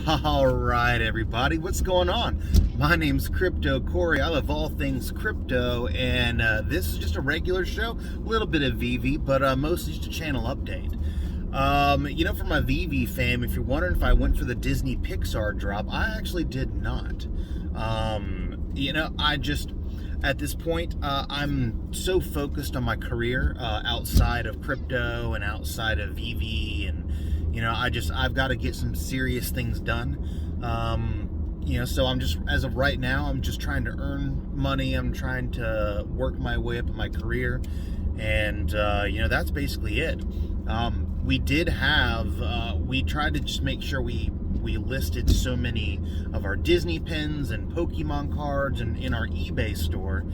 All right, everybody, what's going on? My name's Crypto Corey. I love all things crypto, and this is just a regular show. A little bit of VV, but mostly just a channel update. For my VV fam, if you're wondering if I went for the Disney Pixar drop, I actually did not. At this point, I'm so focused on my career outside of crypto and outside of VV, and I've got to get some serious things done. So I'm just, as of right now, I'm just trying to earn money. I'm trying to work my way up in my career, and that's basically it. We tried to just make sure we listed so many of our Disney pins and Pokemon cards in our eBay store,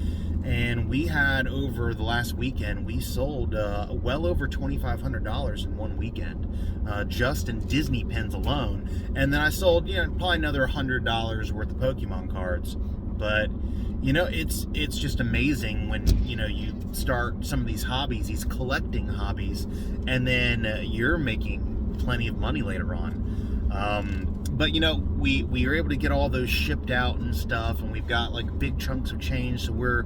and we had, over the last weekend, we sold well over $2,500 in one weekend, just in Disney pins alone. And then I sold probably another $100 worth of Pokemon cards. But it's just amazing when you start some of these hobbies, these collecting hobbies, and then you're making plenty of money later on. But we were able to get all those shipped out and stuff, and we've got like big chunks of change, so we're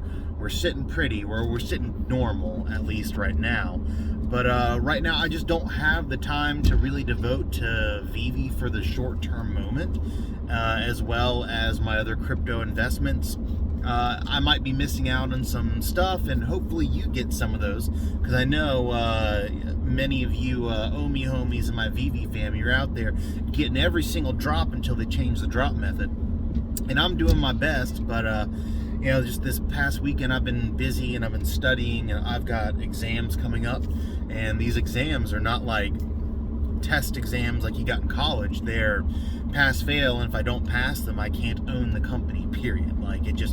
sitting pretty, we're sitting normal, at least right now. But right now I just don't have the time to really devote to VV for the short-term moment, as well as my other crypto investments. I might be missing out on some stuff, and hopefully you get some of those, because I know many of you Ecomi Homies and my VV fam, you're out there getting every single drop until they change the drop method. And I'm doing my best, but just this past weekend I've been busy and I've been studying, and I've got exams coming up, and these exams are not like test exams like you got in college. They're pass fail, and if I don't pass them, I can't own the company, period.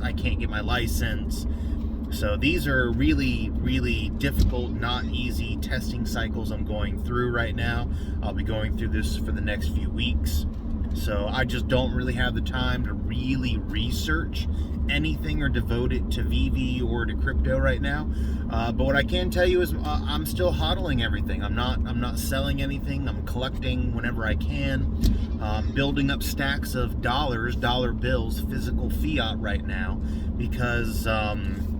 I can't get my license. So these are really, really difficult, not easy testing cycles I'm going through right now. I'll be going through this for the next few weeks. So I just don't really have the time to really research anything or devote it to VV or to crypto right now. But what I can tell you is I'm still hodling everything. I'm not selling anything. I'm collecting whenever I can. Building up stacks of dollar bills, physical fiat right now, because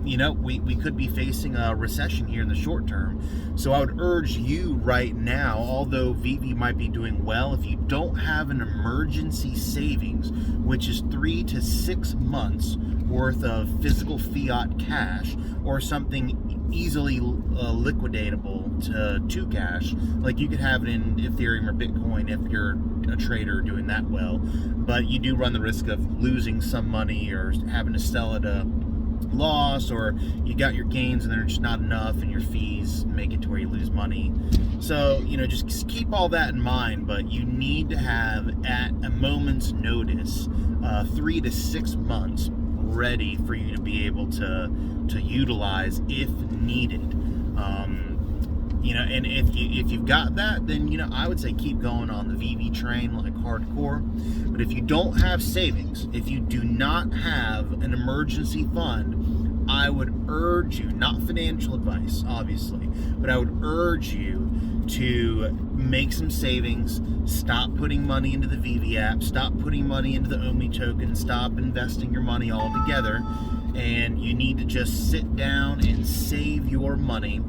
we could be facing a recession here in the short term. So I would urge you right now, although VV might be doing well, if you don't have an emergency savings, which is 3 to 6 months worth of physical fiat cash, or something easily liquidatable to cash, like you could have it in Ethereum or Bitcoin if you're a trader doing that well, but you do run the risk of losing some money or having to sell at a loss, or you got your gains and they're just not enough and your fees make it to where you lose money. So just keep all that in mind, but you need to have, at a moment's notice, 3 to 6 months ready for you to be able to utilize if needed. And if you've got that, then I would say keep going on the VV train like hardcore. But if you don't have savings, if you do not have an emergency fund, I would urge you, not financial advice obviously, but I would urge you to make some savings. Stop putting money into the VV app, stop putting money into the OMI token, stop investing your money all together, and you need to just sit down and save your money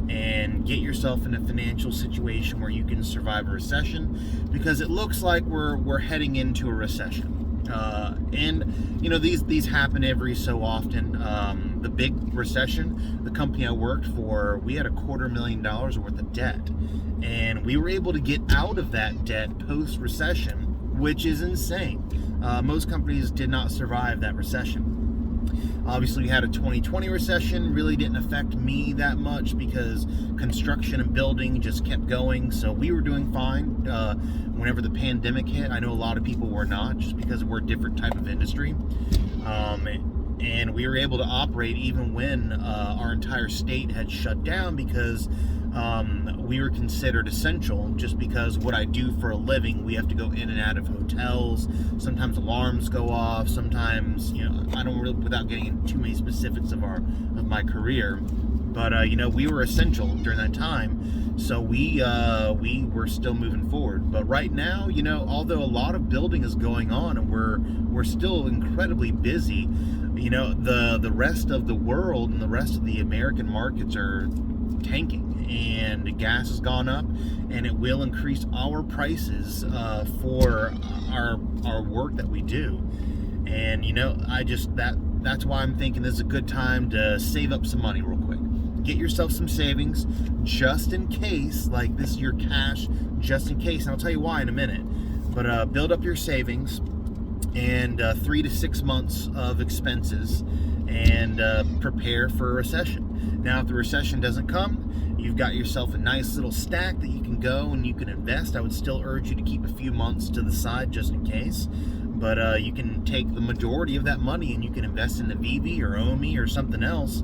and get yourself in a financial situation where you can survive a recession, because it looks like we're heading into a recession. These happen every so often. The big recession, the company I worked for, we had $250,000 worth of debt, and we were able to get out of that debt post-recession, which is insane. Most companies did not survive that recession. Obviously, we had a 2020 recession. Really didn't affect me that much because construction and building just kept going. So we were doing fine whenever the pandemic hit. I know a lot of people were not, just because we're a different type of industry. And we were able to operate even when our entire state had shut down, because we were considered essential, just because what I do for a living, we have to go in and out of hotels. Sometimes alarms go off. Sometimes, I don't really, without getting into too many specifics of my career, But we were essential during that time, so we were still moving forward. But right now, although a lot of building is going on and we're still incredibly busy, the rest of the world and the rest of the American markets are tanking, and gas has gone up, and it will increase our prices for our work that we do. And that's why I'm thinking this is a good time to save up some money real quick. Get yourself some savings just in case, like this is your cash just in case. And I'll tell you why in a minute. But build up your savings and 3 to 6 months of expenses, and prepare for a recession. Now, if the recession doesn't come, you've got yourself a nice little stack that you can go and you can invest. I would still urge you to keep a few months to the side just in case. But you can take the majority of that money and you can invest in the Veve or OMI or something else.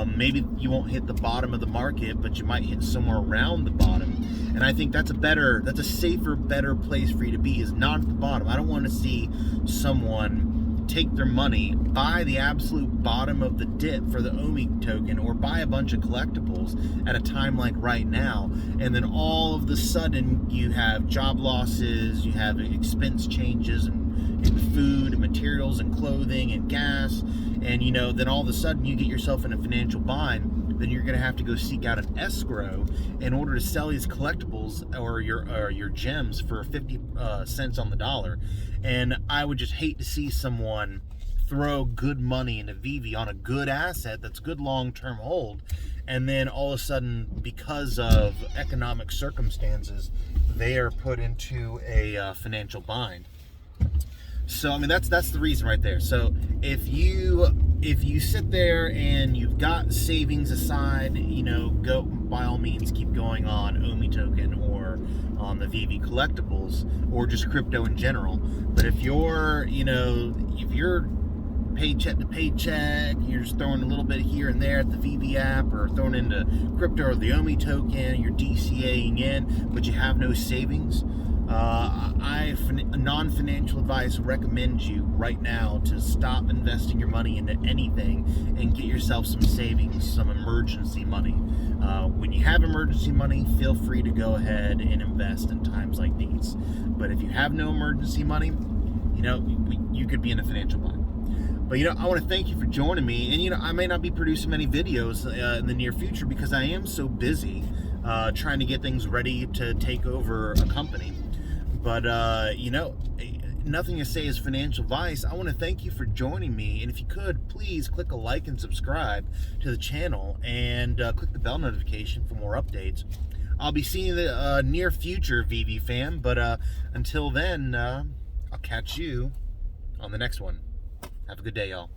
Maybe you won't hit the bottom of the market, but you might hit somewhere around the bottom. And I think that's a safer, better place for you to be, is not at the bottom. I don't want to see someone take their money, buy the absolute bottom of the dip for the OMI token, or buy a bunch of collectibles at a time like right now, and then all of the sudden you have job losses, you have expense changes in food and materials and clothing and gas, and then all of a sudden you get yourself in a financial bind. Then you're going to have to go seek out an escrow in order to sell these collectibles or your gems for 50 cents on the dollar. And I would just hate to see someone throw good money into Veve on a good asset that's good long-term hold, and then all of a sudden, because of economic circumstances, they are put into a financial bind. So that's the reason right there. So if you sit there and you've got savings aside, go by all means keep going on OMI token or on the Veve collectibles or just crypto in general. But if you're paycheck to paycheck, you're just throwing a little bit here and there at the Veve app, or throwing into crypto or the OMI token, you're DCAing in, but you have no savings, non-financial advice recommends you right now to stop investing your money into anything and get yourself some savings, some emergency money. When you have emergency money, feel free to go ahead and invest in times like these. But if you have no emergency money, you could be in a financial bind. But I want to thank you for joining me, and I may not be producing many videos in the near future because I am so busy trying to get things ready to take over a company. But nothing to say is financial advice. I want to thank you for joining me, and if you could, please click a like and subscribe to the channel, and click the bell notification for more updates. I'll be seeing you in the near future, Veve fam, but until then, I'll catch you on the next one. Have a good day, y'all.